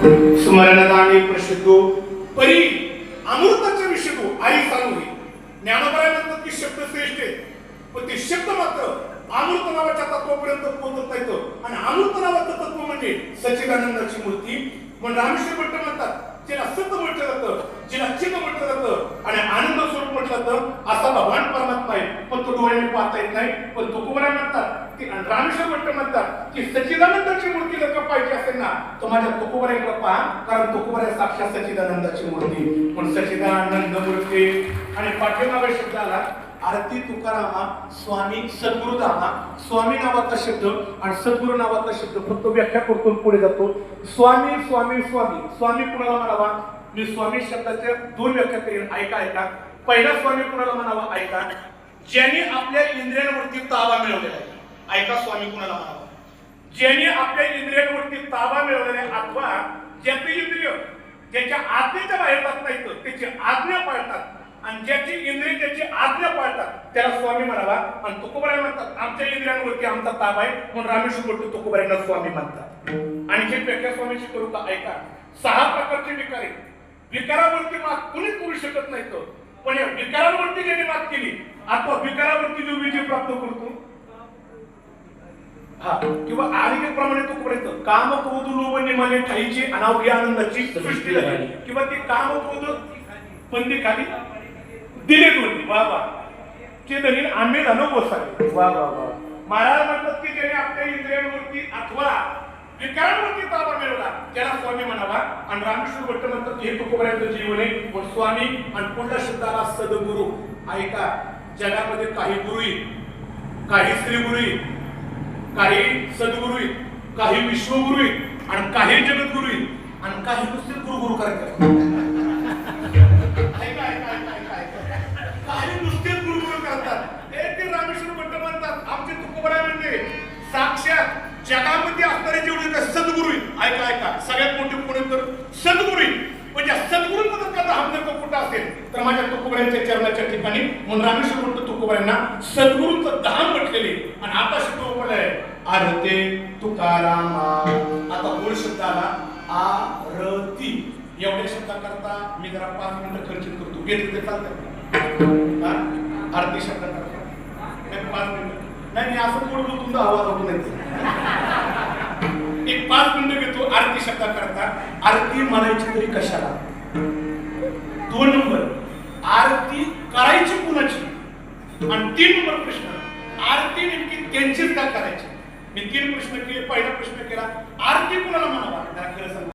स्मरणदानी प्रसिद्धो परी अमृताचे विषय आई सांगू ज्ञानोबरानंतर की शब्द श्रेष्ठ आहे पण ते शब्द मात्र अमृत नावाच्या तत्वापर्यंत पोहोचत नाहीत आणि अमृत नावाचं तत्व म्हणजे सच्चिदानंदाची मूर्ती म्हणून रामेश्वर भट्ट म्हणतात जिला सत्य म्हटलं जातं जिला चित्त म्हटलं जातं आणि आनंद स्वरूप म्हटलं जातं असा भगवान परमात्मा आहे पण तो डोळ्याने पाहता येत नाही पण तुकोबराय म्हणतात की रामेश्वर भट्ट म्हणतात की सच्चिदानंदाची मूर्ती जर पाहिजे असेल ना तर माझ्या तुकोबरायकडे पहा कारण तुकोबराय साक्षात सच्चिदानंदाची मूर्ती पण सच्चिदानंद मूर्ती आणि पाठीमागे शब्द आला आरती तुकारामा स्वामी सद्गुरुदामा स्वामी नावाचा शब्द आणि सद्गुरु नावाचा शब्द फक्त व्याख्या करतो पुढे जातो स्वामी स्वामी स्वामी स्वामी कुणाला म्हणावा मी स्वामी शब्दाच्या दोन व्याख्या करेन ऐका पहिला स्वामी कुणाला म्हणावा ऐका ज्यांनी आपल्या इंद्रियांवरती ताबा मिळवलेला आहे ऐका स्वामी कुणाला म्हणावा ज्यांनी आपल्या इंद्रियांवरती ताबा मिळवलेला अथवा ज्याचे इंद्रिय ज्याच्या आज्ञेच्या बाहेर जात नाहीत त्याची आज्ञा पाळतात आणि ज्याची इंद्रिय त्याची आज्ञा पाळतात त्याला स्वामी म्हणावा आणि तुकोबराय म्हणतात आमच्या इंद्रियांवरती आमचा ताबा आहे म्हणून रामेश्वर भट्ट तुकोबरायांना स्वामी म्हणतात आणखी व्याख्या स्वामीची करू का ऐका 6 प्रकारचे विकार आहेत विकारावरती मात कुणीच करू शकत नाही पण या विकारावरती ज्याने मात केली अथवा विकारावरती जो विजय प्राप्त करतो हा किंवा आरोग्याप्रमाणे तो करायचं काम क्रोध लोभ निमाने ठाईची अनावधी आनंदाची सृष्टी झाली किंवा ते काम क्रोध बंदी खाली दिले दोन्ही वा वा ते दलील आम्ही झालो बसावे वा वा वा महाराज म्हणतात की ज्याने आपल्या इंद्रियांवरती अथवा विकारांवरती ताबा मिळवला त्याला स्वामी म्हणावा आणि रामेश्वर भट्ट म्हणतात हे तुकोबरायांचं जीवन आहे पण स्वामी आणि पुढल्या शब्दाला सद्गुरु ऐका जगामध्ये काही गुरु काही श्री गुरु काही सद्गुरु काही विश्वगुरु आणि काही जगद्गुरु आणि काही नुसते गुरु करायचे काही नुसतेच गुरु करतात ते रामेश्वर भट्ट म्हणतात आमचे तुकोबराय म्हणजे साक्षात जगामध्ये असणारे जेवढे सद्गुरु ऐका सगळ्यात मोठे कोणी तर सद्गुरु पण ज्या सद्गुरूंबद्दल कदा हमदर्द कुठं असेल तर माझ्या तुकोबरायांच्या चरणाच्या ठिकाणी म्हणून रामेश्वर भट्ट तुकोबरायांना सद्गुरूंचं धाम म्हटलेले आणि आता शब्द वापरलाय आरते तुकारामा आता मूळ शब्द आला आरती एवढ्या शब्दाकरता मी जरा 5 मिनिटं खर्चित करतो घेतलं ते चालतं आरती शब्दाकरता 5 मिनिटं नाही असं बोलतो तुमचा आवाज होतो नाही एक 5 मिनिटं घेतो आरती शब्दाकरता आरती म्हणायची तरी कशाला 2 नंबर आरती करायची कुणाची आणि 3 नंबर प्रश्न आरती नेमकी त्यांचीच का करायची मी 3 प्रश्न केले पहिला प्रश्न केला आरती कुणाला म्हणावा त्याला खरं सांगू